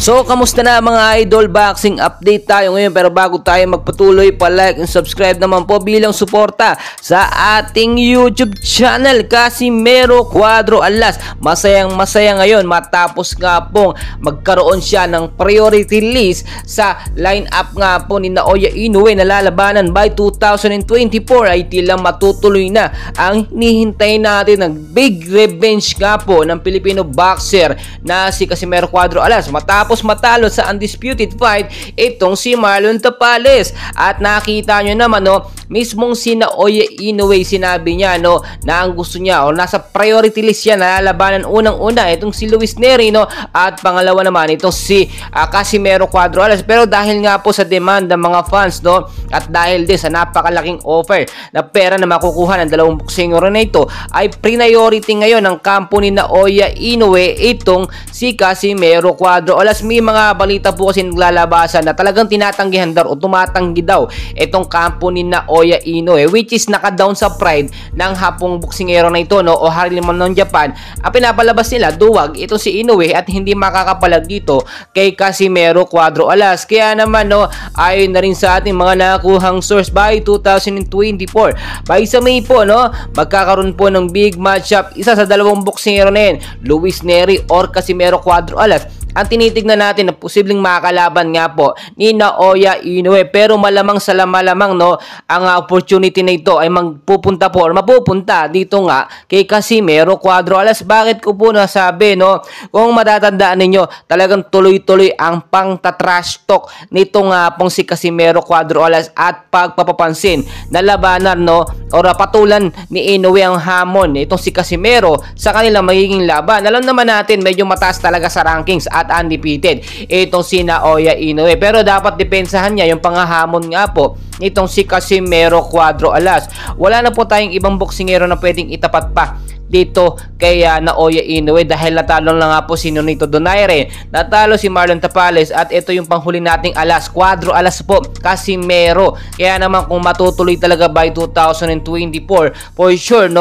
So, kamusta na mga idol? Boxing update tayo ngayon, pero bago tayo magpatuloy, pa-like and subscribe naman po bilang suporta sa ating YouTube channel, Casimero Cuadro Alas. Masayang-masaya ngayon matapos nga pong magkaroon siya ng priority list sa line-up nga po ni Naoya Inoue na lalabanan by 2024 ay tila matutuloy na ang hinihintay natin ng big revenge nga po ng Filipino boxer na si Casimero Cuadro Alas matapos matalo sa undisputed fight itong si Marlon Tapales. At nakita nyo naman mismong si Naoya Inoue, sinabi niya na ang gusto niya nasa priority list siya na lalabanan unang-una itong si Luis Nery at pangalawa naman itong si Casimero Cuadro Alas. Pero dahil nga po sa demand ng mga fans at dahil din sa napakalaking offer na pera na makukuha ng dalawang boksingero na ito, ay priority ngayon ng kampo ni Naoya Inoue itong si Casimero Cuadro Alas. May mga balita po kasi naglalabasan na talagang tinatanggihan daw o tumatanggi daw itong kampo ni Naoya Inoue, which is naka-down sa pride ng hapong boksingero na ito o Harleman ng Japan. Ang pinapalabas nila, duwag ito si Inoue at hindi makakapalag dito kay Casimero Cuadro Alas. Kaya naman ayon na rin sa ating mga nakuhang source, by 2024 by sa May po magkakaroon po ng big matchup, isa sa dalawang boksingero na yan, Luis Nery or Casimero Cuadro Alas. Ang tinitignan natin na posibleng makakalaban nga po ni Naoya Inoue, pero malamang sa malamang ang opportunity na ito ay magpupunta po or mapupunta dito nga kay Casimero Cuadro Alas. Bakit ko po nasabi kung matatandaan ninyo, talagang tuloy-tuloy ang pang-trash talk nito nga pong si Casimero Cuadro Alas at pagpapapansin na labanan or patulan ni Inoue ang hamon itong si Casimero sa kanilang magiging laban. Alam naman natin medyo mataas talaga sa rankings at undefeated itong si Naoya Inoue, pero dapat depensahan niya yung pangahamon nga po itong si Casimero Cuadro Alas. Wala na po tayong ibang boksingero na pwedeng itapat pa dito kay Naoya Inoue dahil natalo na nga po si Nonito Donaire, natalo si Marlon Tapales, at ito yung panghuli nating Alas, Cuadro Alas po, Casimero. Kaya naman kung matutuloy talaga by 2024, for sure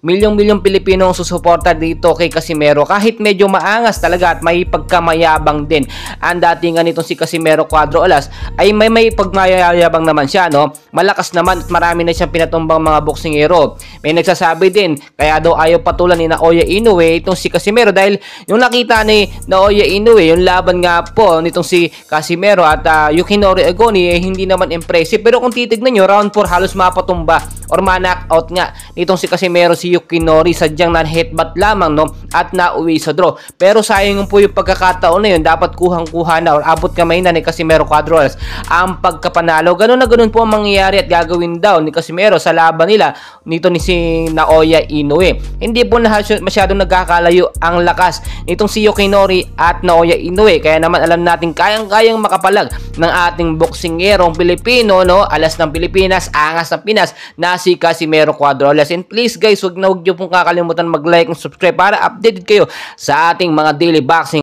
milyong-milyong Pilipino ang susuporta dito kay Casimero. Kahit medyo maangas talaga at may pagkamayabang din ang datingan nitong si Casimero Cuadro Alas, ay may pagmayabang naman siya malakas naman at marami na siyang pinatumbang mga boksingero. May nagsasabi din kaya daw ayaw patulan ni Naoya Inoue itong si Casimero dahil yung nakita ni Naoya Inoue yung laban nga po nitong si Casimero at Yukinori Agoni hindi naman impressive. Pero kung titignan nyo, round 4 halos mapatumba or ma-knockout nga nitong si Casimero si Yukinori, sadyang na-headbutt lamang at nauwi sa draw. Pero sayang po yung pagkakataon na yun, dapat kuhang-kuha na or abot kamay na ni Casimero Cuadro Alas ang pagkapanalo. Ganun na ganun po ang mangyayari at gagawin daw ni Casimero sa laban nila nito ni si Naoya Inoue. Hindi po masyadong nagkakalayo ang lakas nitong si Yukinori at Naoya Inoue, kaya naman alam natin kayang-kayang makapalag ng ating boksingerong Pilipino, Alas ng Pilipinas, angas ng Pinas na si Casimero Cuadro Alas. And please guys, huwag niyo pong kakalimutan mag-like and subscribe para updated kayo sa ating mga daily boxing